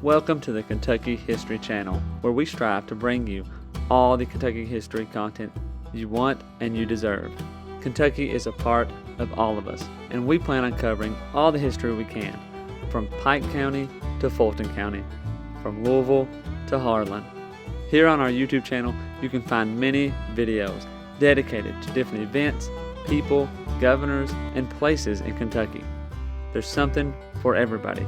Welcome to the Kentucky History Channel, where we strive to bring you all the Kentucky history content you want and you deserve. Kentucky is a part of all of us, and we plan on covering all the history we can, from Pike County to Fulton County, from Louisville to Harlan. Here on our YouTube channel, you can find many videos dedicated to different events, people, governors, and places in Kentucky. There's something for everybody.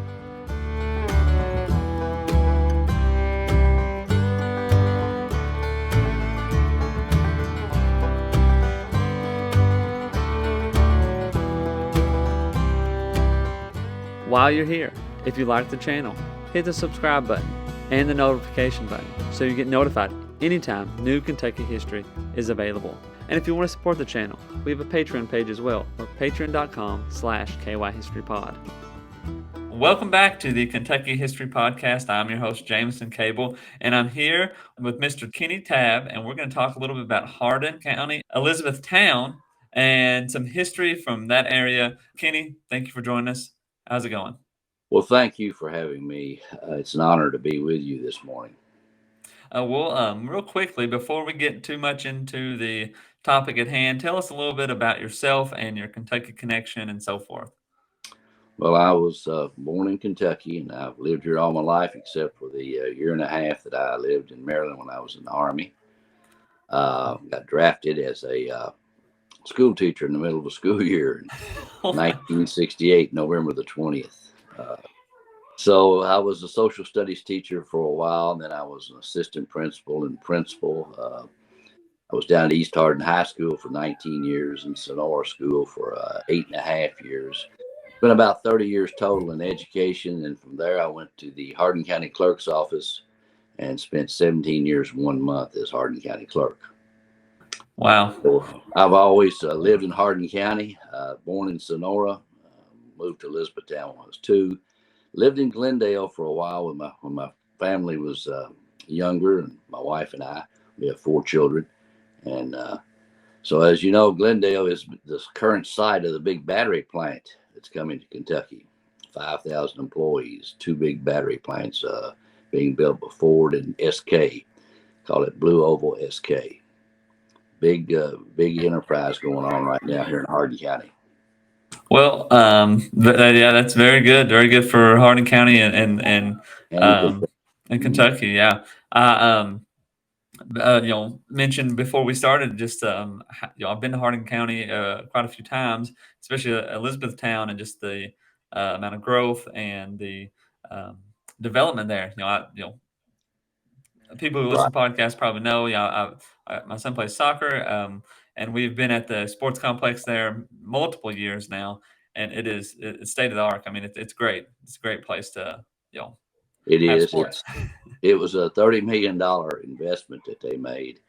While you're here, if you like the channel, hit the subscribe button and the notification button so you get notified anytime new Kentucky history is available. And if you want to support the channel, we have a Patreon page as well, or patreon.com/KYHistoryPod. Welcome back to the Kentucky History Podcast. I'm your host, Jameson Cable, and I'm here with Mr. Kenny Tabb, and we're going to talk a little bit about Hardin County, Elizabethtown, and some history from that area. Kenny, thank you for joining us. How's it going? Well, thank you for having me. It's an honor to be with you this morning. Real quickly, before we get too much into the topic at hand, tell us a little bit about yourself and your Kentucky connection and so forth. Well, I was born in Kentucky, and I've lived here all my life except for the year and a half that I lived in Maryland when I was in the Army. Got drafted as a school teacher in the middle of a school year in 1968, November the 20th. So I was a social studies teacher for a while, and then I was an assistant principal and principal. I was down at East Hardin High School for 19 years and Sonora School for 8.5 years. Been about 30 years total in education, and from there I went to the Hardin County Clerk's office and spent 17 years 1 month as Hardin County Clerk. Wow. So I've always lived in Hardin County, born in Sonora, moved to Elizabethtown when I was 2. Lived in Glendale for a while when my family was younger, and my wife and I. We have 4 children. And so, as you know, Glendale is the current site of the big battery plant that's coming to Kentucky. 5,000 employees, 2 big battery plants being built by Ford and SK. Call it Blue Oval SK. Big enterprise going on right now here in Hardin County. Well, yeah, that's very good. Very good for Hardin County and Kentucky. Yeah. Mentioned before we started, just I've been to Hardin County quite a few times, especially Elizabethtown, and just the amount of growth and the development there. People who listen to podcasts probably know. My son plays soccer, and we've been at the sports complex there multiple years now, and it's state of the art. I mean, it's great. It's a great place to It have is. sports. It was a $30 million investment that they made.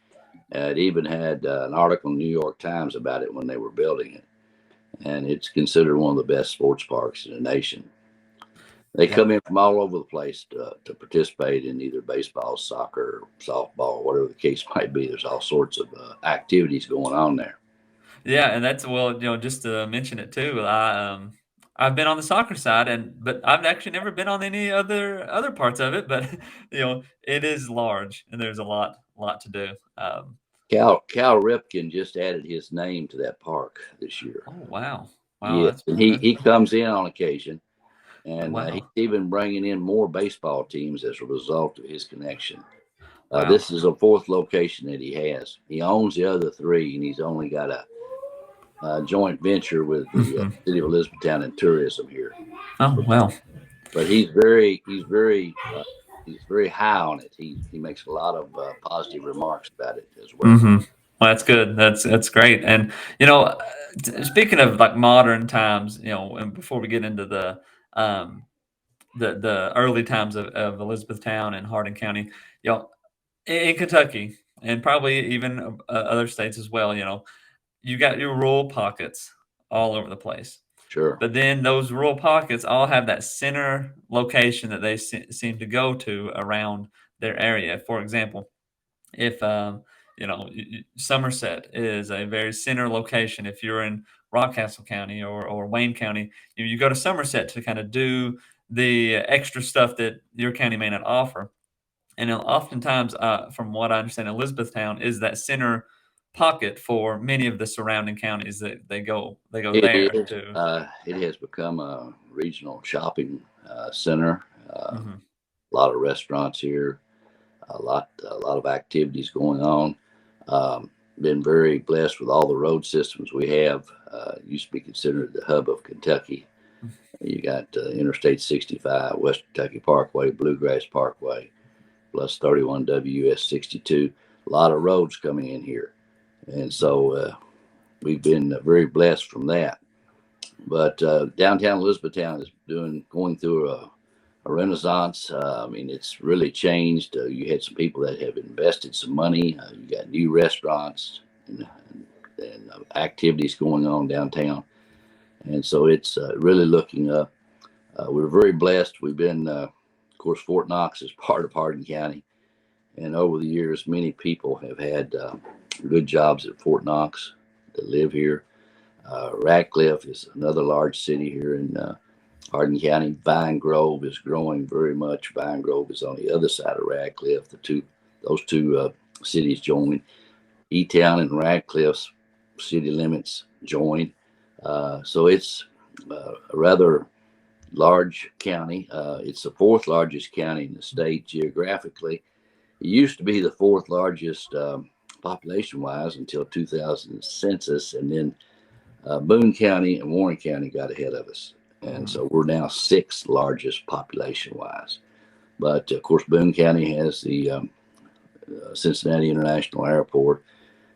It even had an article in the New York Times about it when they were building it, and it's considered one of the best sports parks in the nation. They come in from all over the place to participate in either baseball, soccer, softball, whatever the case might be. There's all sorts of activities going on there. Yeah, and that's just to mention it too. I've been on the soccer side, but I've actually never been on any other parts of it. But it is large, and there's a lot to do. Cal Ripken just added his name to that park this year. Oh wow! Yes, and he comes in on occasion. And wow. He's even bringing in more baseball teams as a result of his connection. Wow. This is a 4th location that he has. He owns the other 3, and he's only got a joint venture with the city of Elizabethtown and tourism here. Oh wow! But he's very high on it. He makes a lot of positive remarks about it as well. Mm-hmm. Well, that's good. That's great. And speaking of like modern times, and before we get into the early times of Elizabethtown and Hardin County, in Kentucky and probably even other states as well, you got your rural pockets all over the place. Sure. But then those rural pockets all have that center location that they seem to go to around their area. For example, if Somerset is a very center location. If you're in Rockcastle County or Wayne County, you go to Somerset to kind of do the extra stuff that your county may not offer. And oftentimes, from what I understand, Elizabethtown is that center pocket for many of the surrounding counties that they go It there is. to. It has become a regional shopping center. Mhm. A lot of restaurants here, a lot of activities going on. Been very blessed with all the road systems we have. Used to be considered the hub of Kentucky. You got Interstate 65, West Kentucky Parkway, Bluegrass Parkway, plus 31 WS 62. A lot of roads coming in here, and so we've been very blessed from that. But downtown Elizabethtown is going through a renaissance. I mean, it's really changed. You had some people that have invested some money. You got new restaurants and activities going on downtown, and so it's really looking up. We're very blessed. We've been, of course, Fort Knox is part of Hardin County, and over the years, many people have had good jobs at Fort Knox that live here. Radcliffe is another large city here in Hardin County. Vine Grove is growing very much. Vine Grove is on the other side of Radcliffe. Those two cities join. E-Town and Radcliffe's city limits join. So it's a rather large county. It's the fourth largest county in the state geographically. It used to be the fourth largest population wise until 2000 census, and then Boone County and Warren County got ahead of us. And so we're now sixth largest population wise. But of course, Boone County has the Cincinnati International Airport,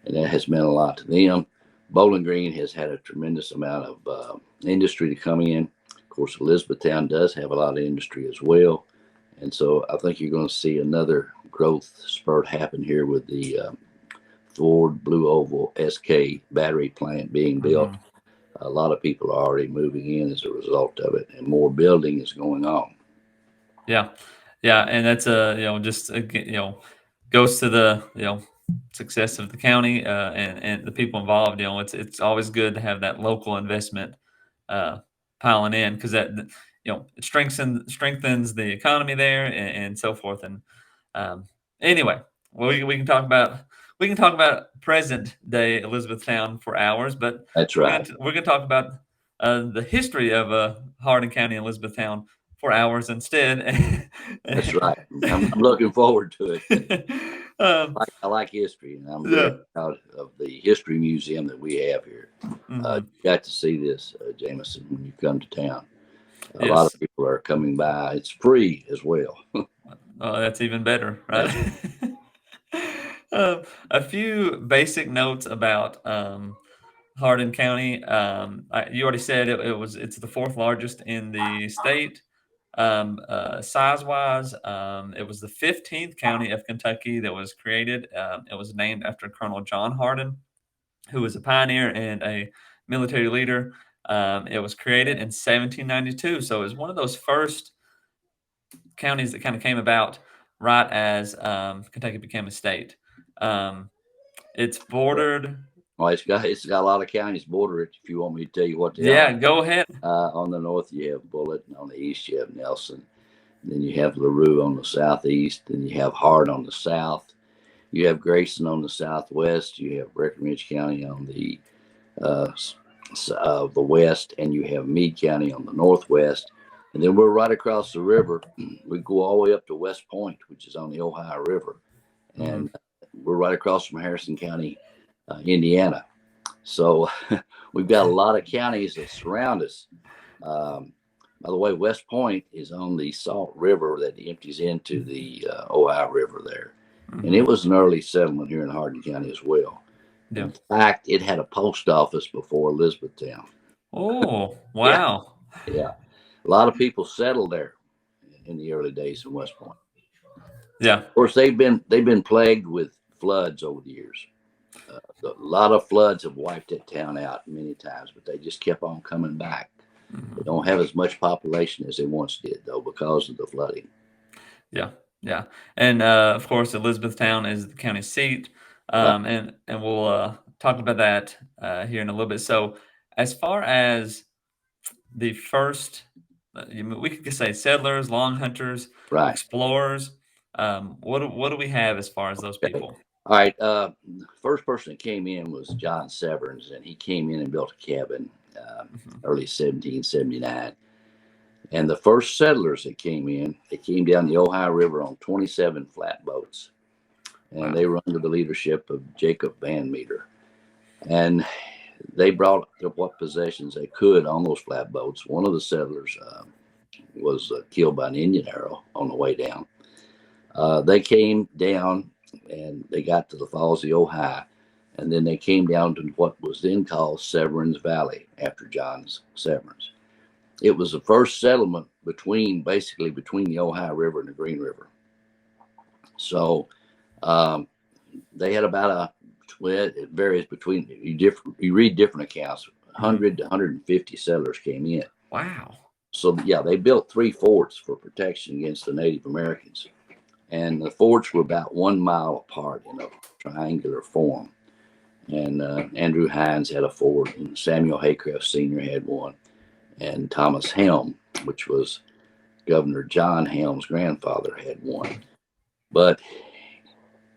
and that has meant a lot to them. Bowling Green has had a tremendous amount of industry to come in. Of course, Elizabethtown does have a lot of industry as well. And so I think you're going to see another growth spurt happen here with the Ford Blue Oval SK battery plant being built. Mhm. A lot of people are already moving in as a result of it, and more building is going on. Yeah, yeah, and that's just goes to the success of the county and the people involved. It's always good to have that local investment uh, piling in because that it strengthens the economy there and so forth. And um, anyway, well, we can talk about present day Elizabethtown for hours, but That's right. we're gonna talk about the history of Hardin County and Elizabethtown for hours instead. That's right. I'm looking forward to it. um, I like history, and I'm very yeah. proud of the history museum that we have here. Mhm. You got to see this, Jameson, when you come to town. A lot of Yes. people are coming by. It's free as well. Oh, that's even better, right? That's A few basic notes about Hardin County. You already said it's the fourth largest in the state. Size-wise, it was the 15th county of Kentucky that was created. It was named after Colonel John Hardin, who was a pioneer and a military leader. It was created in 1792, so it was one of those first counties that kind of came about right as Kentucky became a state. Um, it's bordered. well, it's got a lot of counties border it. If you want me to tell you what they Yeah, are, go ahead. on the north you have Bullitt, and on the east you have Nelson. Then you have LaRue on the southeast. Then you have Hart on the south. You have Grayson on the southwest. You have Breckinridge County on uh, the west, and you have Meade County on the northwest. And then we're right across the river. We go all the way up to West Point, which is on the Ohio River, Mhm. and we're right across from Harrison County, Indiana. So we've got a lot of counties that surround us. Um, by the way, West Point is on the Salt River that empties into the Ohio River there. And it Mhm. was an early settlement here in Hardin County as well. Yeah. In fact, it had a post office before Elizabethtown. Oh, Yeah, wow. yeah. A lot of people settled there in the early days in West Point. Yeah. Of course, they've been plagued with floods over the years. A lot of floods have wiped that town out many times, but they just kept on coming back. They Mhm. don't have as much population as they once did, though, because of the flooding. Yeah. Yeah. And of course, Elizabethtown is the county seat, Right. and we'll talk about that here in a little bit. So, as far as the first we could say settlers, long hunters, Right. explorers. What do we have as far as those Okay. people? All right. First person that came in was John Severns, and he came in and built a cabin Hmm. early 1779. And the first settlers that came in, they came down the Ohio River on 27 flatboats, and Wow. they were under the leadership of Jacob Van Meter. And they brought what possessions they could on those flatboats. One of the settlers was killed by an Indian arrow on the way down. They came down and they got to the Falls of the Ohio, and then they came down to what was then called Severns Valley after John Severns. It was the first settlement basically between the Ohio River and the Green River. So um, they had about it varies between you read different accounts. Hmm. 100 to 150 settlers came in. Wow. So yeah, they built 3 forts for protection against the Native Americans, and the forts were about 1 mile apart in a triangular form. And Andrew Hines had a fort, and Samuel Haycraft Sr. had one, and Thomas Helm, which was Governor John Helm's grandfather, had one. But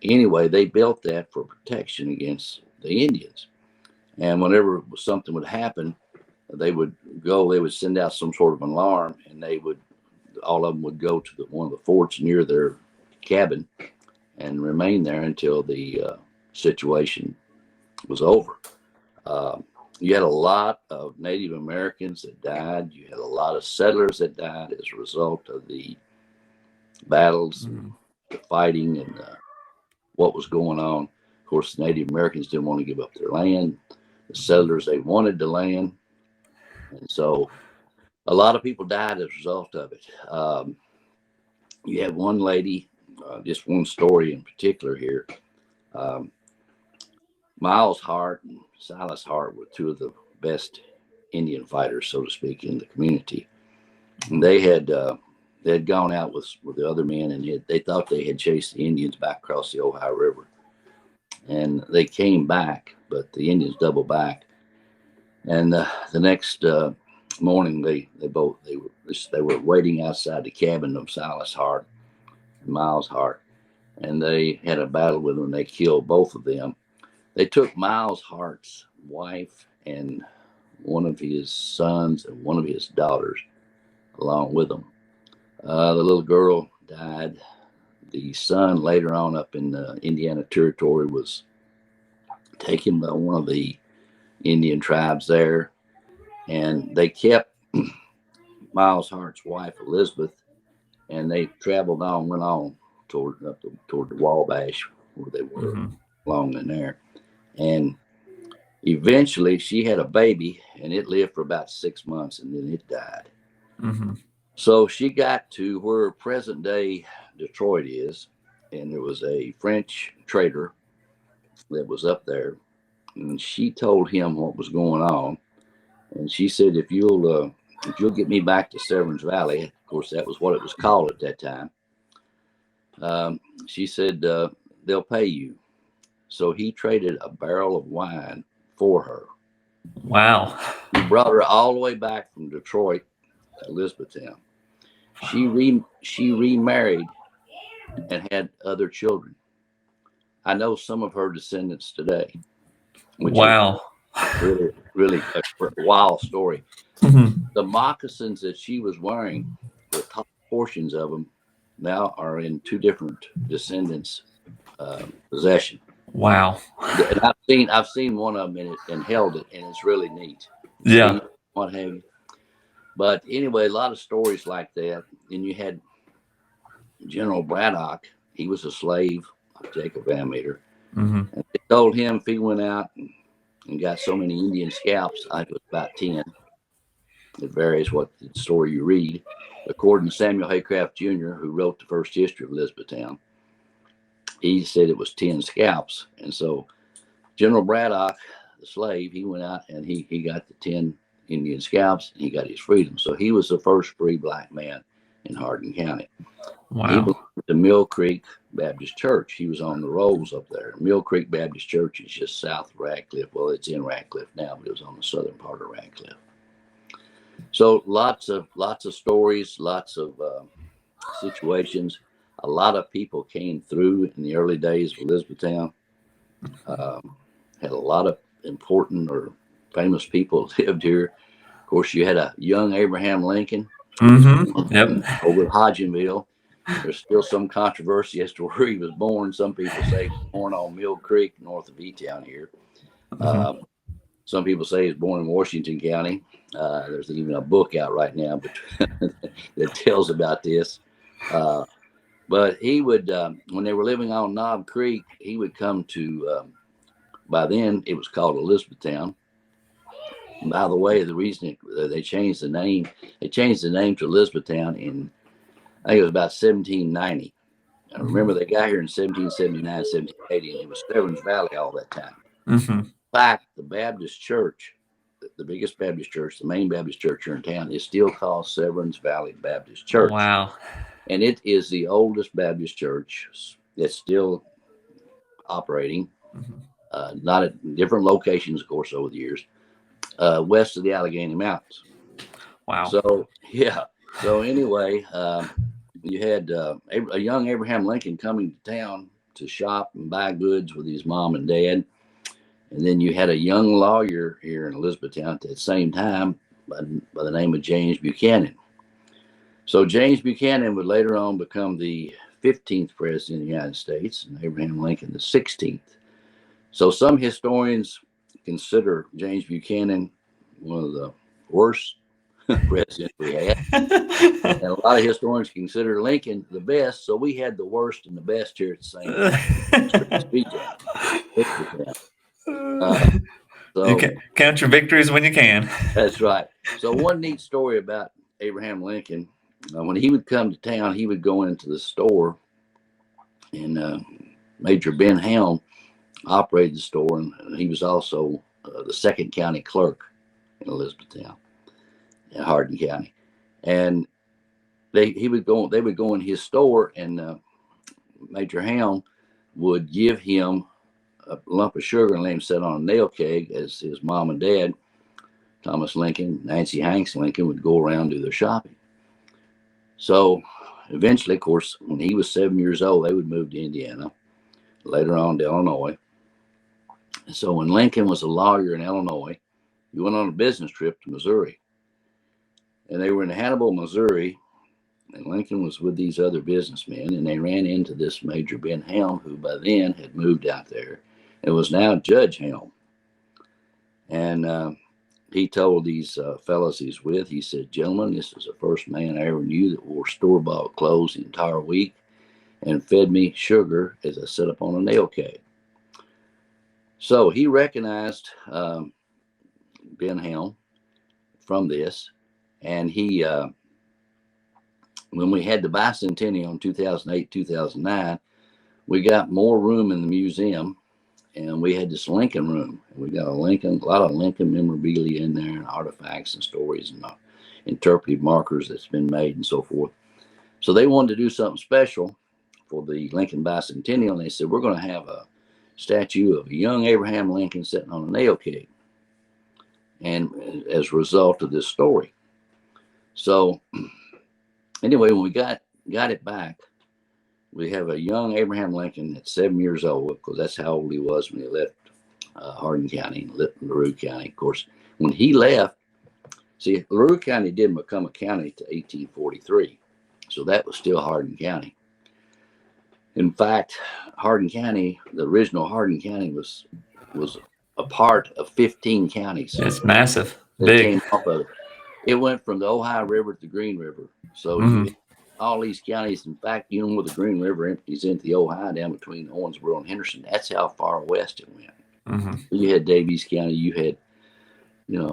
anyway, they built that for protection against the Indians. And whenever something would happen, they would send out some sort of an alarm, and all of them would go to one of the forts near their cabin and remain there until the situation was over. You had a lot of Native Americans that died. You had a lot of settlers that died as a result of the battles, and Hmm. the fighting, and what was going on. Of course, the Native Americans didn't want to give up their land. The settlers, they wanted the land. And so a lot of people died as a result of it. You have one lady, just one story in particular here. Um, Miles Hart and Silas Hart were 2 of the best Indian fighters, so to speak, in the community. And they had gone out with the other men, and they thought they had chased the Indians back across the Ohio River, and they came back, but the Indians doubled back. And the next morning, they were waiting outside the cabin of Silas Hart and Miles Hart, and they had a battle with them. And they killed both of them. They took Miles Hart's wife and one of his sons and one of his daughters along with them. The little girl died. The son later on up in the Indiana Territory was taken by one of the Indian tribes there, and they kept Miles Hart's wife Elizabeth, and they went on toward the Wabash where they were Hmm. along in there, and eventually she had a baby, and it lived for about 6 months, and then it died. Hmm. So she got to where present day Detroit is, and there was a French trader that was up there, and she told him what was going on, and she said, if you'll get me back to Severns Valley, of course that was what it was called at that time. She said they'll pay you. So he traded a barrel of wine for her. Wow. He brought her all the way back from Detroit to Elizabethtown. She remarried and had other children. I know some of her descendants today, which is Wow. really, really a wild story. Hmm. The moccasins that she was wearing, the top portions of them now are in 2 different descendants' possession. Wow. And I've seen one of them and held it, and it's really neat. Yeah. See what have you. But anyway, a lot of stories like that. And you had General Braddock. He was a slave of Jacob Van Meter. Hmm. And they told him if he went out and got so many Indian scalps, I think it was about 10. It varies what the story you read. According to Samuel Haycraft Jr., who wrote the first history of Elizabethtown, he said it was 10 scalps. And so General Braddock, the slave, he went out and he got the 10 Indian scalps, and he got his freedom. So he was the first free black man in Hardin County. He Wow. belonged to Mill Creek Baptist Church. He was on the rolls up there. Mill Creek Baptist Church is just south of Radcliffe. Well, it's in Radcliffe now, but it was on the southern part of Radcliffe. So lots of stories, lots of situations. A lot of people came through in the early days of Elizabethtown. Had a lot of important or famous people lived here. Of course, you had a young Abraham Lincoln Yep. over at Hodgenville. There's still some controversy as to where he was born. Some people say he was born on Mill Creek, north of E-Town here. Some people say he was born in Washington County. There's even a book out right now that tells about this. But he would, when they were living on Knob Creek, he would come to, by then it was called Elizabethtown. And by the way, the reason they changed the name to Elizabethtown in, I think it was about 1790. I remember they got here in 1779, 1780, and it was Severns Valley all that time. In fact, the Baptist church, the biggest Baptist church, the main Baptist church here in town, is still called Severns Valley Baptist Church. Wow. And it is the oldest Baptist church that's still operating, not at different locations, of course, over the years, west of the Allegheny Mountains. Wow. So, yeah. So, anyway, you had a young Abraham Lincoln coming to town to shop and buy goods with his mom and dad. And then you had a young lawyer here in Elizabethtown at the same time by the name of James Buchanan. So James Buchanan would later on become the 15th president of the United States, and Abraham Lincoln the 16th. So some historians consider James Buchanan one of the worst presidents we had. And a lot of historians consider Lincoln the best. So we had the worst and the best here at the same time. So you can count your victories when you can. That's right. So one neat story about Abraham Lincoln, when he would come to town, he would go into the store, and Major Ben Helm operated the store, and he was also the second county clerk in Elizabethtown, in Hardin County. And they would go in his store, and Major Helm would give him a lump of sugar and let him sit on a nail keg as his mom and dad, Thomas Lincoln, Nancy Hanks Lincoln, would go around and do their shopping. So eventually, of course, when he was 7 years old, they would move to Indiana, later on to Illinois. And so when Lincoln was a lawyer in Illinois, he went on a business trip to Missouri. And they were in Hannibal, Missouri, and Lincoln was with these other businessmen, and they ran into this Major Ben Helm, who by then had moved out there and was now Judge Helm. And he told these fellows he's with, he said, "Gentlemen, this is the first man I ever knew that wore store-bought clothes the entire week and fed me sugar as I sat up on a nail keg." So he recognized Ben Helm from this, and he, when we had the bicentennial in 2008, 2009, we got more room in the museum, and we had this Lincoln room. And we got a lot of Lincoln memorabilia in there, and artifacts and stories and interpretive markers that's been made and so forth. So they wanted to do something special for the Lincoln bicentennial, and they said, "We're going to have a statue of a young Abraham Lincoln sitting on a nail keg." And as a result of this story. So anyway, when we got it back, we have a young Abraham Lincoln at 7 years old, because that's how old he was when he left Hardin County, LaRue County. Of course, when he left, see, LaRue County didn't become a county to 1843, so that was still Hardin County. In fact, Hardin County, the original Hardin County, was a part of 15 counties. It's massive, big. came off of it. It went from the Ohio River to the Green River. So you had all these counties. In fact, you know where the Green River empties into the Ohio down between Owensboro and Henderson. That's how far west it went. You had Daviess County. You had,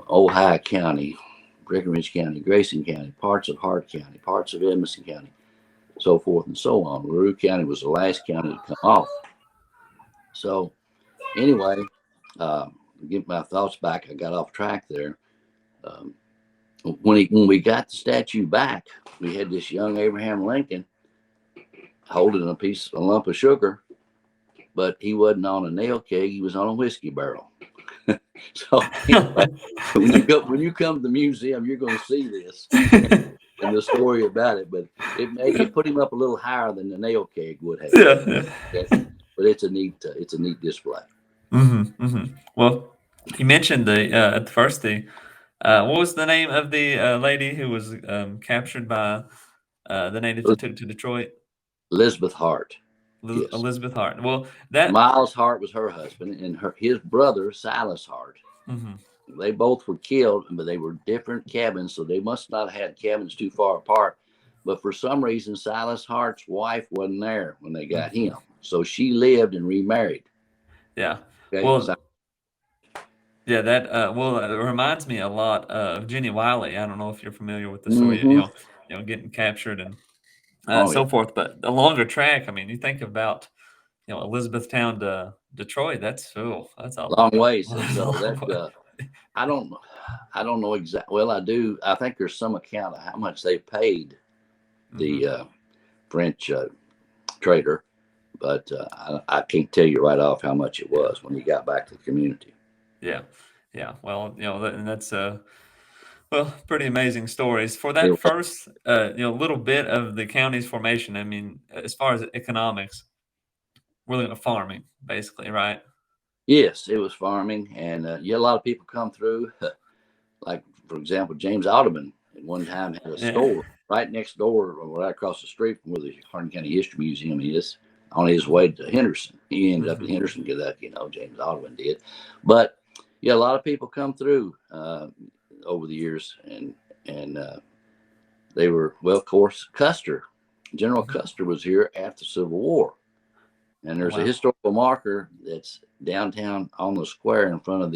Ohio County, Breckinridge County, Grayson County, parts of Hart County, parts of Edmonson County, so forth and so on. LaRue County was the last county to come off. So anyway, get my thoughts back. I got off track there. When we got the statue back, we had this young Abraham Lincoln holding a lump of sugar, but he wasn't on a nail keg. He was on a whiskey barrel. So anyway, when you come to the museum, you're going to see this and the story about it. But it put him up a little higher than the nail keg would have. Yeah. Okay? But it's a neat display. Well, you mentioned at first what was the name of the lady who was captured by the natives and took to Detroit? Elizabeth Hart. Yes. Elizabeth Hart. Well, that Miles Hart was her husband, and his brother Silas Hart. They both were killed, but they were different cabins, so they must not have had cabins too far apart. But for some reason, Silas Hart's wife wasn't there when they got him, so she lived and remarried. Yeah. Okay? Well, yeah, that it reminds me a lot of Jenny Wiley. I don't know if you're familiar with the story, getting captured and so forth. But the longer track, I mean, you think about Elizabethtown to Detroit. That's a long ways. And so that I don't know exactly. Well, I do. I think there's some account of how much they paid the French trader, but I can't tell you right off how much it was when he got back to the community. Yeah. Well, and that's pretty amazing stories for that first little bit of the county's formation. I mean, as far as economics, we're looking at farming, basically, right? Yes, it was farming, and a lot of people come through. Like, for example, James Audubon at one time had a store right next door, right across the street from where the Hardin County History Museum is, on his way to Henderson. He ended up in Henderson, Kentucky, James Audubon did. But a lot of people come through over the years, and they were, well, of course, General Custer was here after the Civil War. And there's a historical marker that's downtown on the square in front of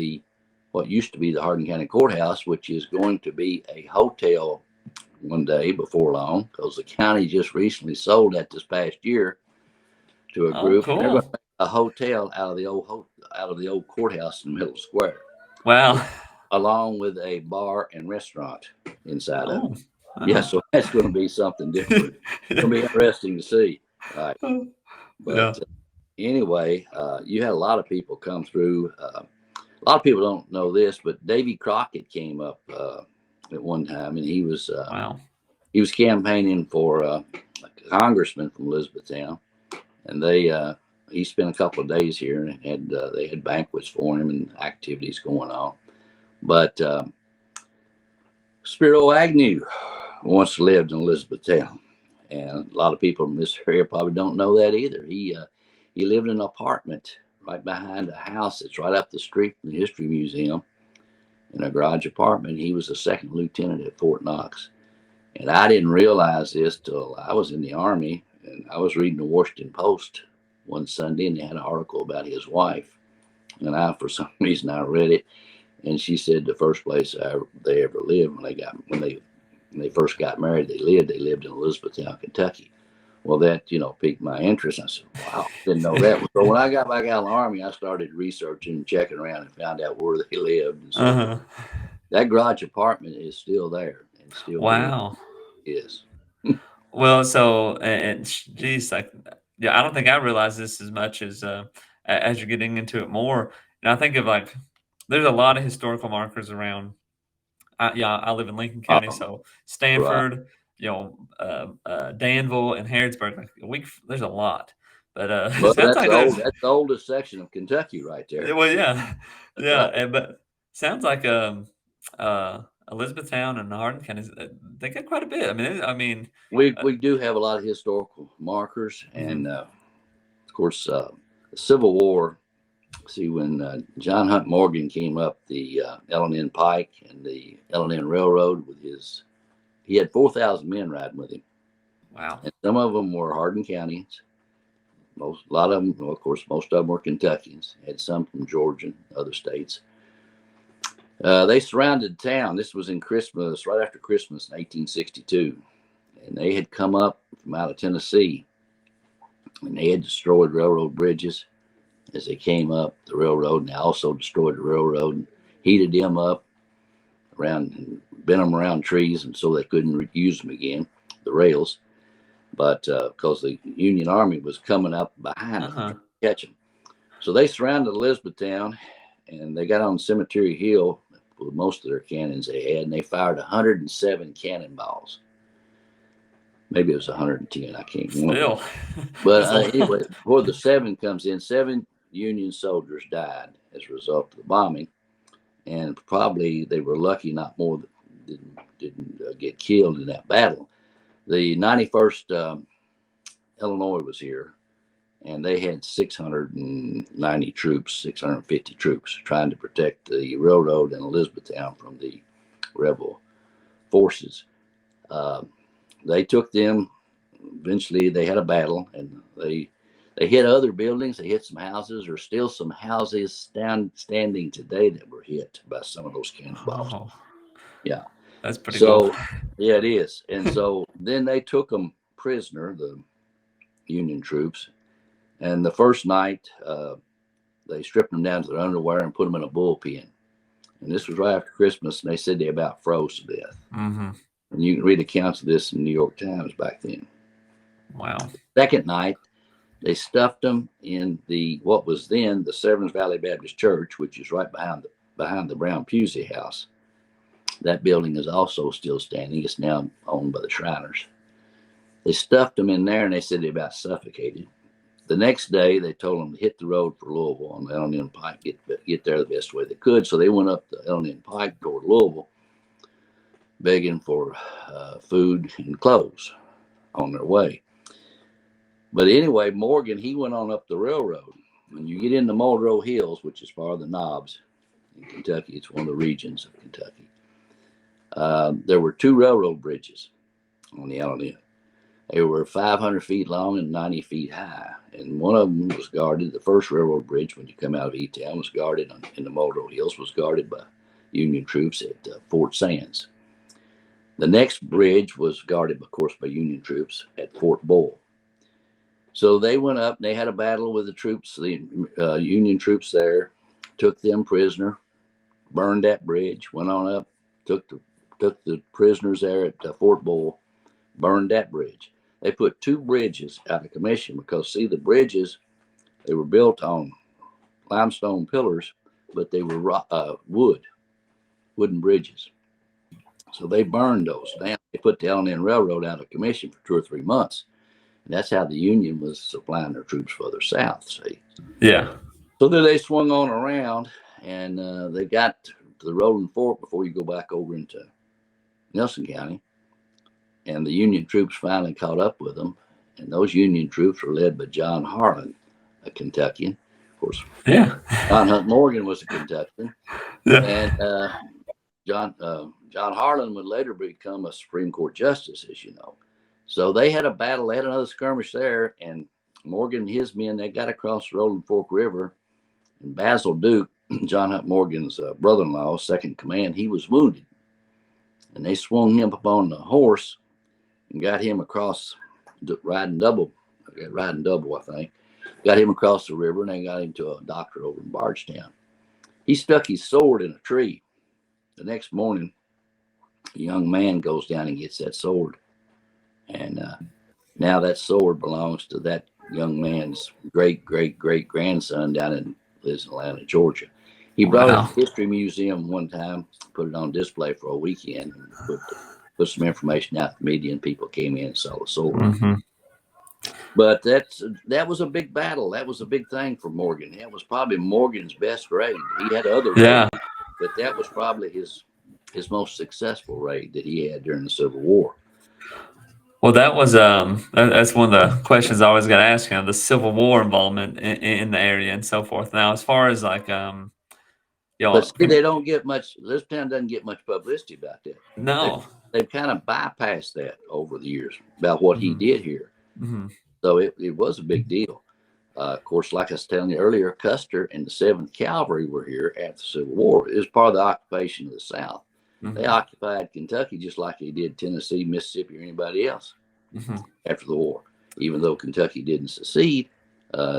what used to be the Hardin County Courthouse, which is going to be a hotel one day before long, because the county just recently sold that this past year to a group. Cool. They're going to make a hotel out of the old courthouse in the middle of the square. Wow. Along with a bar and restaurant inside of it. Yeah, so that's going to be something different. It's going to be interesting to see. Right. But anyway, you had a lot of people come through. A lot of people don't know this, but Davy Crockett came up at one time, and he was campaigning for a congressman from Elizabethtown, and he spent a couple of days here, and they had banquets for him and activities going on. But Spiro Agnew once lived in Elizabethtown, and a lot of people in this area probably don't know that either. He lived in an apartment right behind a house that's right up the street from the History Museum, in a garage apartment. He was a second lieutenant at Fort Knox. And I didn't realize this till I was in the Army, and I was reading the Washington Post one Sunday, and they had an article about his wife. And for some reason, I read it, and she said the first place they ever lived when they first got married, they lived in Elizabethtown, Kentucky. Well, that, piqued my interest. I said, wow, didn't know that. So when I got back out of the Army, I started researching and checking around and found out where they lived. And so that garage apartment is still there. And still wow. Is. Well, so, and geez, I don't think I realized this as much as you're getting into it more. And I think of there's a lot of historical markers around. I live in Lincoln County, so Stanford, Danville and Harrodsburg. There's a lot, but well, that's the oldest section of Kentucky, right there. Well, but sounds like Elizabethtown and Hardin County, they got quite a bit. I mean, we do have a lot of historical markers, and of course, the Civil War. See, when John Hunt Morgan came up the L&N Pike and the L&N Railroad he had 4,000 men riding with him. Wow! And some of them were Hardin counties. A lot of them, well, of course, most of them were Kentuckians. Had some from Georgia and other states. They surrounded town. This was right after Christmas in 1862. And they had come up from out of Tennessee. And they had destroyed railroad bridges as they came up the railroad. And they also destroyed the railroad and heated them up and bent them around trees, and so they couldn't use them again, the rails. But because the Union Army was coming up behind them to catch them. So they surrounded Elizabethtown, and they got on Cemetery Hill with most of their cannons they had, and they fired 107 cannonballs. Maybe it was 110. I can't remember. Still. But anyway, before the 7 comes in, 7 Union soldiers died as a result of the bombing, and probably they were lucky not more didn't get killed in that battle. The 91st Illinois was here, and they had 690 troops, 650 troops, trying to protect the railroad in Elizabethtown from the rebel forces. They took them. Eventually, they had a battle, and they hit other buildings. They hit some houses. There's still some houses standing today that were hit by some of those cannonballs. Oh, yeah, that's pretty cool. Yeah, it is. And so then they took them prisoner, the Union troops. And the first night, they stripped them down to their underwear and put them in a bullpen. And this was right after Christmas, and they said they about froze to death. Mm-hmm. And you can read accounts of this in the New York Times back then. Wow. Second night, they stuffed them in what was then the Severns Valley Baptist Church, which is right behind the Brown Pusey house. That building is also still standing. It's now owned by the Shriners. They stuffed them in there, and they said they about suffocated. The next day, they told them to hit the road for Louisville on the L&N Pike, get there the best way they could. So they went up the L&N Pike toward Louisville, begging for food and clothes on their way. But anyway, Morgan, he went on up the railroad. When you get into Muldrow Hills, which is part of the Knobs in Kentucky, it's one of the regions of Kentucky. There were 2 railroad bridges on the L&N. They were 500 feet long and 90 feet high. And one of them was guarded. The first railroad bridge, when you come out of E-Town, was guarded in the Muldrow Hills, was guarded by Union troops at Fort Sands. The next bridge was guarded, of course, by Union troops at Fort Bull. So they went up, and they had a battle with the troops, the Union troops there, took them prisoner, burned that bridge, went on up, took the prisoners there at Fort Bull, burned that bridge. They put 2 bridges out of commission because, see, the bridges, they were built on limestone pillars, but they were wooden bridges. So they burned those down. They put the L&N Railroad out of commission for 2 or 3 months. And that's how the Union was supplying their troops further south, see? Yeah. So then they swung on around, and they got to the Rolling Fork before you go back over into Nelson County. And the Union troops finally caught up with them. And those Union troops were led by John Harlan, a Kentuckian. Of course, yeah. John Hunt Morgan was a Kentuckian. Yeah. And John Harlan would later become a Supreme Court justice, as you know. So they had a battle. They had another skirmish there. And Morgan and his men, they got across the Rolling Fork River. And Basil Duke, John Hunt Morgan's brother-in-law, second command, he was wounded. And they swung him up on the horse and got him across, riding double, I think. Got him across the river, and they got him to a doctor over in Bardstown. He stuck his sword in a tree. The next morning, a young man goes down and gets that sword. And now that sword belongs to that young man's great-great-great-grandson lives in Atlanta, Georgia. He brought it to the History Museum one time, put it on display for a weekend, and put some information out to the media, and people came in and saw the sword. Mm-hmm. But that was a big battle. That was a big thing for Morgan. That was probably Morgan's best raid. He had other raids, but that was probably his most successful raid that he had during the Civil War. Well, that was that's one of the questions I always got to ask, the Civil War involvement in the area and so forth. Now, as far as like, but see, they don't get much. This town doesn't get much publicity about that. No, they've kind of bypassed that over the years about what he did here. Mm-hmm. So it was a big deal. Of course, like I was telling you earlier, Custer and the 7th Cavalry were here after the Civil War. It was part of the occupation of the South. Mm-hmm. They occupied Kentucky just like they did Tennessee, Mississippi, or anybody else after the war. Even though Kentucky didn't secede,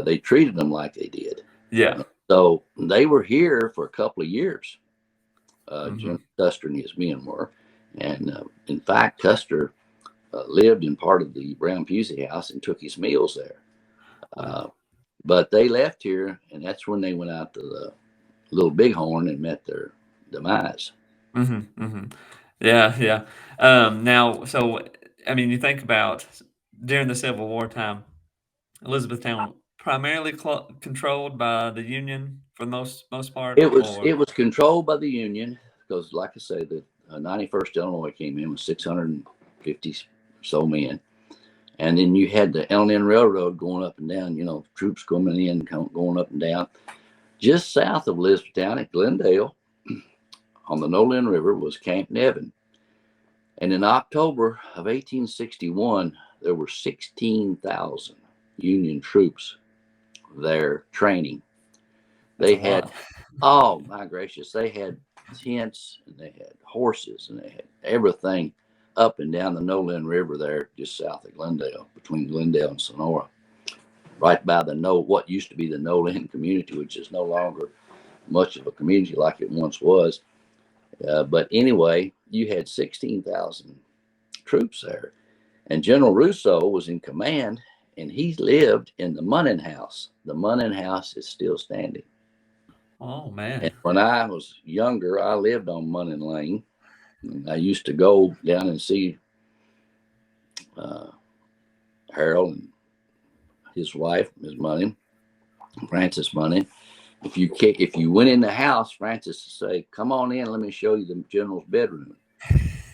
they treated them like they did. Yeah. So they were here for a couple of years. General Custer and his men were. And in fact, Custer lived in part of the Brown Pusey house and took his meals there. But they left here, and that's when they went out to Little Bighorn and met their demise. Yeah. Now, so I mean, you think about during the Civil War time, Elizabethtown primarily controlled by the Union for the most part, It or was controlled by the Union because, like I say, the 91st Illinois came in with 650 so men, and then you had the L&N Railroad going up and down. You know, troops coming in, going up and down. Just south of Elizabethtown at Glendale, on the Nolan River, was Camp Nevin, and in October of 1861, there were 16,000 Union troops there training. that's They a had, lot. oh my gracious, they had tents and they had horses and they had everything up and down the Nolan River there, just south of Glendale, between Glendale and Sonora, right by the what used to be the Nolan community, which is no longer much of a community like it once was. But anyway, you had 16,000 troops there, and General Rousseau was in command, and he lived in the Munning House. The Munning House is still standing. Oh man. And when I was younger, I lived on Munning Lane. And I used to go down and see Harold and his wife, Ms. Munning, Frances Munning. If you went in the house, Frances would say, "Come on in, let me show you the general's bedroom."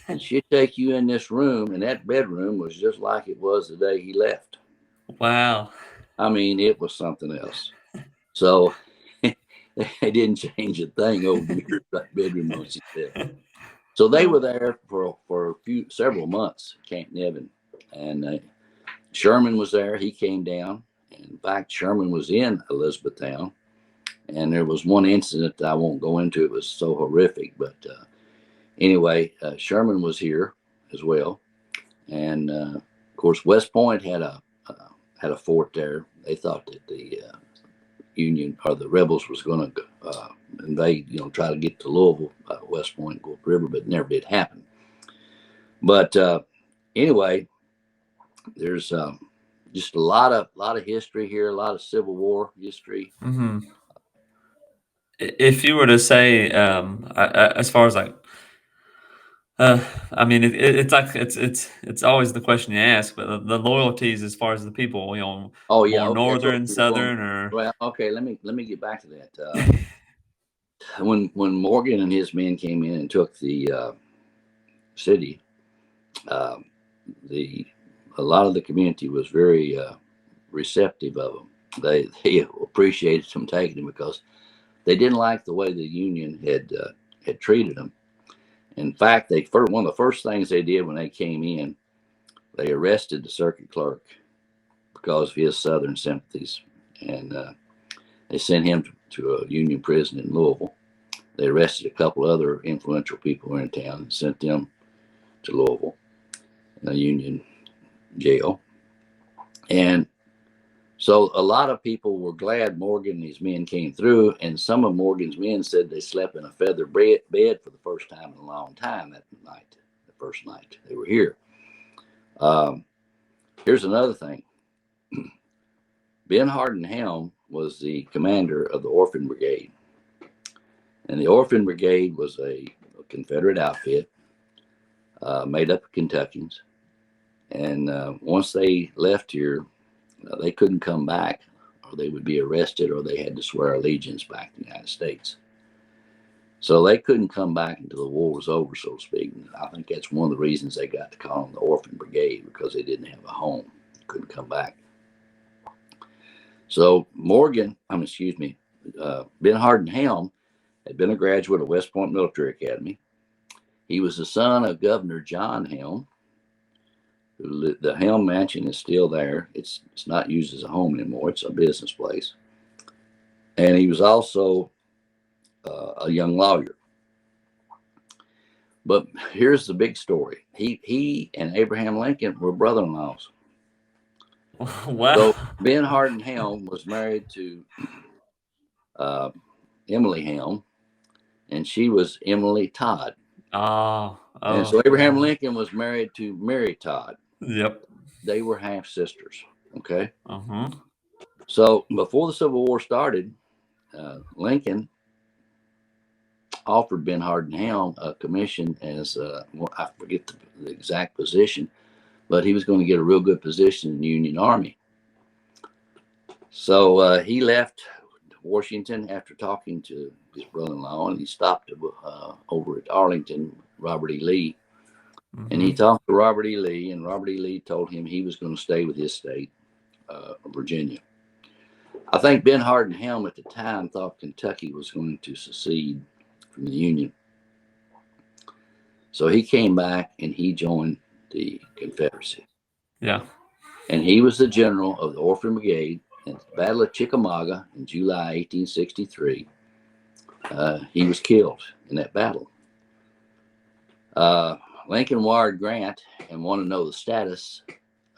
And she'd take you in this room, and that bedroom was just like it was the day he left. Wow. I mean, it was something else. So they didn't change a thing over the years. That bedroom was just there. So they were there for several months, Camp Nevin, and Sherman was there. He came down. And in fact, Sherman was in Elizabethtown, and there was one incident that I won't go into. It was so horrific, but anyway, Sherman was here as well, and of course, West Point had a fort there. They thought that the Union or the rebels was going to invade, try to get to Louisville, West Point, go up the river, but it never did happen. But anyway, there's just a lot of history here, a lot of Civil War history. If you were to say, as far as like, I mean, it's like it's always the question you ask, but the loyalties as far as the people, Oh yeah, more okay, northern, southern, or well, okay. Let me get back to that. When Morgan and his men came in and took the city, a lot of the community was very receptive of them. They appreciated them taking them because they didn't like the way the Union had treated them. In fact, one of the first things they did when they came in, they arrested the circuit clerk because of his Southern sympathies, and they sent him to a Union prison in Louisville. They arrested a couple other influential people in town and sent them to Louisville, in a Union jail. And so a lot of people were glad Morgan and his men came through, and some of Morgan's men said they slept in a feather bed for the first time in a long time that night, the first night they were here. Here's another thing. Ben Hardin Helm was the commander of the Orphan Brigade. And the Orphan Brigade was a Confederate outfit made up of Kentuckians. And once they left here, they couldn't come back, or they would be arrested, or they had to swear allegiance back to the United States. So they couldn't come back until the war was over, so to speak. And I think that's one of the reasons they got to call them the Orphan Brigade, because they didn't have a home, couldn't come back. So Ben Hardin Helm had been a graduate of West Point Military Academy. He was the son of Governor John Helm. The Helm Mansion is still there. It's not used as a home anymore. It's a business place. And he was also a young lawyer. But here's the big story. He and Abraham Lincoln were brother-in-laws. Wow. So Ben Hardin Helm was married to Emily Helm, and she was Emily Todd. And so Abraham Lincoln was married to Mary Todd. Yep. They were half sisters. Okay. Uh-huh. So before the Civil War started, Lincoln offered Ben Hardin Helm a commission as well, I forget the exact position, but he was going to get a real good position in the Union Army. So he left Washington after talking to his brother-in-law, and he stopped over at Arlington, Robert E. Lee. And he talked to Robert E. Lee, and Robert E. Lee told him he was going to stay with his state, Virginia. I think Ben Hardin Helm at the time thought Kentucky was going to secede from the Union. So he came back and he joined the Confederacy. Yeah. And he was the general of the Orphan Brigade at the Battle of Chickamauga in July 1863. He was killed in that battle. Lincoln wired Grant and wanted to know the status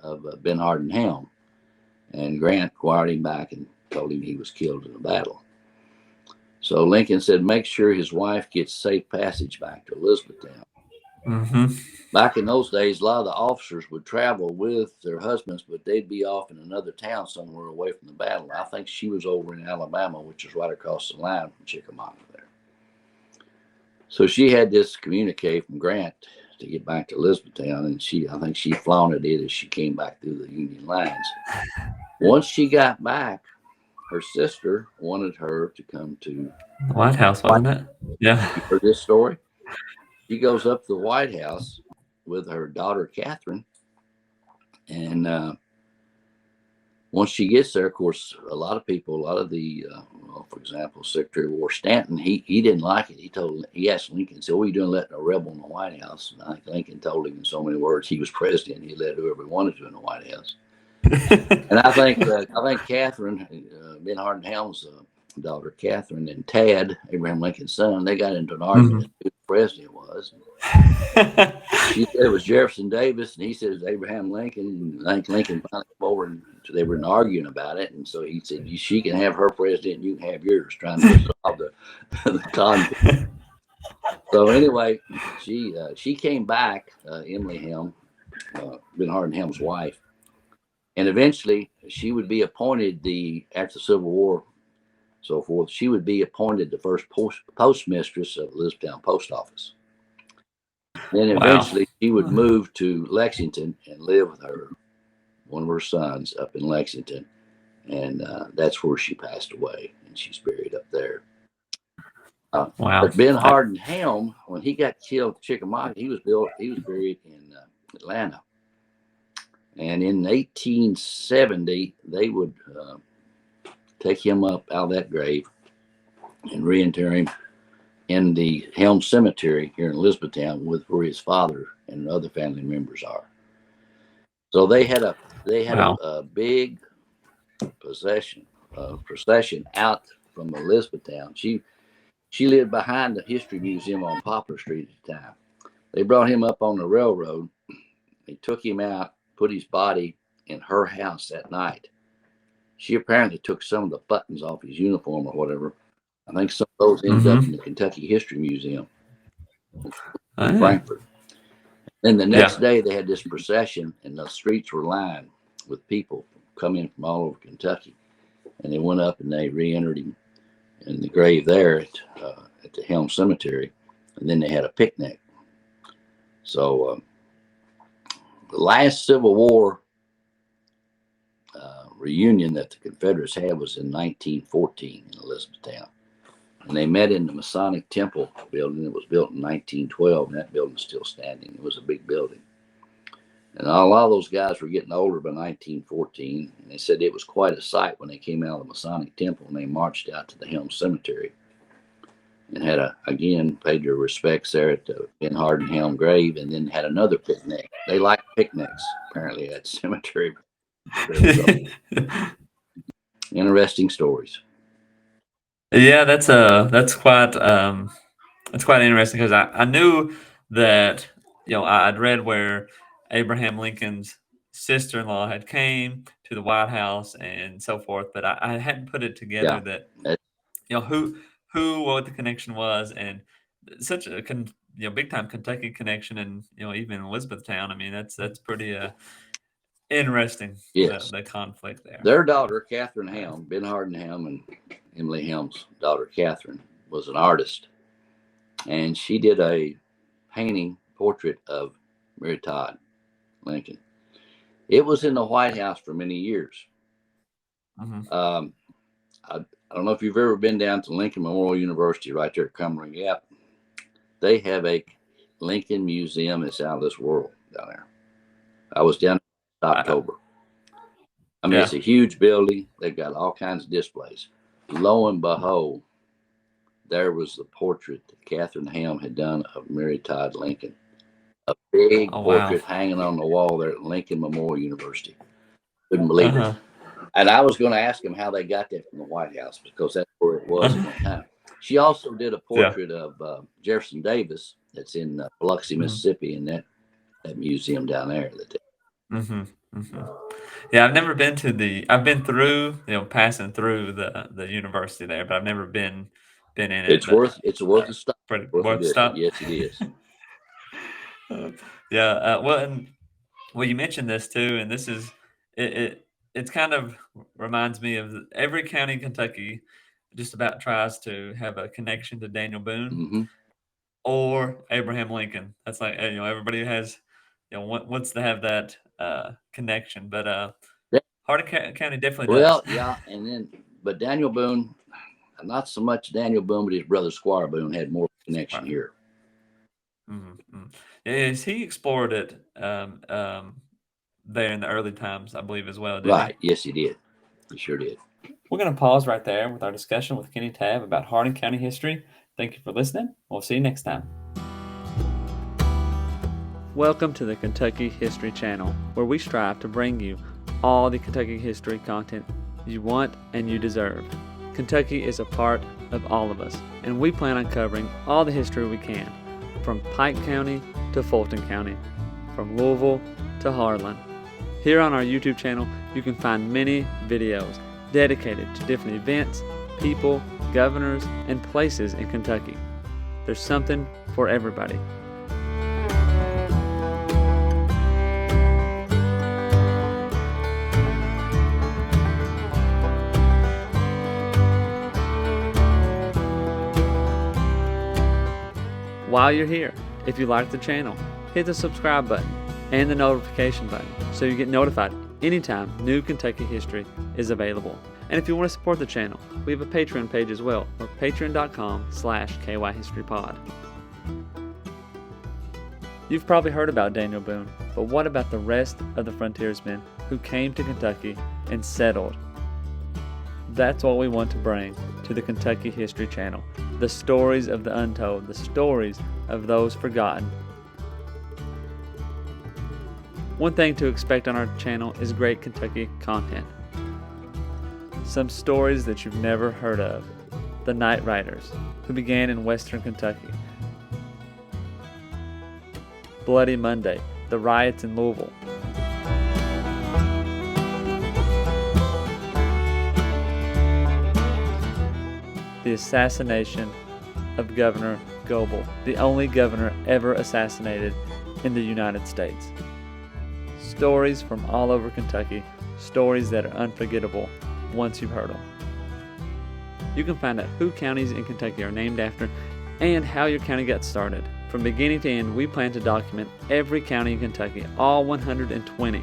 of Ben Hardin Helm. And Grant wired him back and told him he was killed in the battle. So Lincoln said, make sure his wife gets safe passage back to Elizabethtown. Back in those days, a lot of the officers would travel with their husbands, but they'd be off in another town somewhere away from the battle. I think she was over in Alabama, which is right across the line from Chickamauga there. So she had this communique from Grant to get back to Elizabethtown, and I think she flaunted it as she came back through the Union lines. Once she got back, her sister wanted her to come to the White House, wasn't it? Yeah. You heard this story? She goes up to the White House with her daughter, Catherine. And once she gets there, of course, a lot of the, for example, Secretary of War Stanton, he didn't like it. He asked Lincoln, said, what are you doing letting a rebel in the White House? And I think Lincoln told him in so many words, he was president. He let whoever he wanted to in the White House. And I think Catherine, Ben Hardin Helm's daughter, Catherine, and Tabb, Abraham Lincoln's son, they got into an argument who the president was. She said it was Jefferson Davis, and he said it was Abraham Lincoln. And I think Lincoln finally came over, and so they were arguing about it. And so he said, she can have her president, and you can have yours, trying to resolve the conflict. So anyway, she came back, Emily Helm, Ben Hardin Helm's wife. And eventually, she would be appointed after the Civil War, so forth. She would be appointed the first postmistress of Elizabethtown Post Office. Then eventually, she would move to Lexington and live with one of her sons up in Lexington, and that's where she passed away, and she's buried up there. But Ben Hardin Helm, when he got killed at Chickamauga, he was buried in Atlanta. And in 1870, they would take him up out of that grave and reinter him in the Helm Cemetery here in Elizabethtown, where his father and other family members are. So they had a big procession out from Elizabethtown. She lived behind the History Museum on Poplar Street at the time. They brought him up on the railroad. They took him out, put his body in her house that night. She apparently took some of the buttons off his uniform or whatever. I think some of those ended up in the Kentucky History Museum in Frankfort. Then the next day they had this procession, and the streets were lined with people coming from all over Kentucky. And they went up and they re-entered him in the grave there at the Helm Cemetery. And then they had a picnic. So the last Civil War reunion that the Confederates had was in 1914 in Elizabethtown. And they met in the Masonic Temple building. It was built in 1912, and that building's still standing. It was a big building. And a lot of those guys were getting older by 1914, and they said it was quite a sight when they came out of the Masonic Temple and they marched out to the Helm Cemetery and paid their respects there at the Ben Hardin Helm grave, and then had another picnic. They like picnics, apparently, at the cemetery. Interesting stories. Yeah, that's quite interesting, because I knew that, I'd read where Abraham Lincoln's sister-in-law had came to the White House and so forth, but I hadn't put it together that what the connection was, and such a big time Kentucky connection, and even Elizabethtown. I mean, that's pretty interesting. Yes, the conflict there. Their daughter, Catherine Helm, Ben Hardin Helm, and Emily Helm's daughter, Catherine, was an artist. and she did a painting portrait of Mary Todd Lincoln. It was in the White House for many years. I don't know if you've ever been down to Lincoln Memorial University right there at Cumberland Gap. They have a Lincoln Museum that's out of this world down there. I was down in October. I mean, it's a huge building. They've got all kinds of displays. Lo and behold, there was the portrait that Catherine Helm had done of Mary Todd Lincoln. A big portrait hanging on the wall there at Lincoln Memorial University. Couldn't believe it. And I was going to ask him how they got that from the White House, because that's where it was at one time. She also did a portrait of Jefferson Davis that's in Biloxi, Mississippi, in that museum down there. Yeah, I've never been to I've been through, passing through the university there, but I've never been in it. It's worth a stop. Worth a stop. Yes, it is. Well, you mentioned this too, and this is it's kind of reminds me of every county in Kentucky just about tries to have a connection to Daniel Boone or Abraham Lincoln. That's like, everybody has, wants to have that connection, but Hardin County definitely does. Well, yeah, but Daniel Boone, not so much Daniel Boone, but his brother Squire Boone had more connection here. Yes, he explored it there in the early times, I believe, as well. Right. Yes, he did. He sure did. We're going to pause right there with our discussion with Kenny Tabb about Hardin County history. Thank you for listening. We'll see you next time. Welcome to the Kentucky History Channel, where we strive to bring you all the Kentucky history content you want and you deserve. Kentucky is a part of all of us, and we plan on covering all the history we can, from Pike County to Fulton County, from Louisville to Harlan. Here on our YouTube channel, you can find many videos dedicated to different events, people, governors, and places in Kentucky. There's something for everybody. While you're here, if you like the channel, hit the subscribe button and the notification button so you get notified anytime new Kentucky history is available. And if you want to support the channel, we have a Patreon page as well, or patreon.com/KYHistoryPod. You've probably heard about Daniel Boone, but what about the rest of the frontiersmen who came to Kentucky and settled? That's what we want to bring to the Kentucky History Channel. The stories of the untold, the stories of those forgotten. One thing to expect on our channel is great Kentucky content. Some stories that you've never heard of. The Night Riders, who began in western Kentucky. Bloody Monday, the riots in Louisville. The assassination of Governor Goebel, the only governor ever assassinated in the United States. Stories from all over Kentucky, stories that are unforgettable once you've heard them. You can find out who counties in Kentucky are named after and how your county got started. From beginning to end, we plan to document every county in Kentucky, all 120.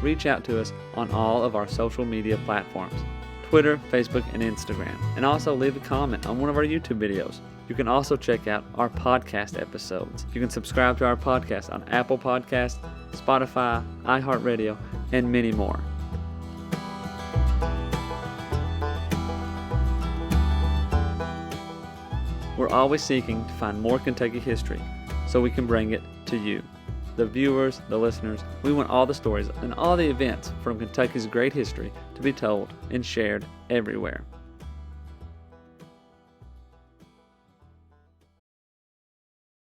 Reach out to us on all of our social media platforms, Twitter, Facebook, and Instagram, and also leave a comment on one of our YouTube videos. You can also check out our podcast episodes. You can subscribe to our podcast on Apple Podcasts, Spotify, iHeartRadio, and many more. We're always seeking to find more Kentucky history so we can bring it to you, the viewers, the listeners. We want all the stories and all the events from Kentucky's great history to be told and shared everywhere.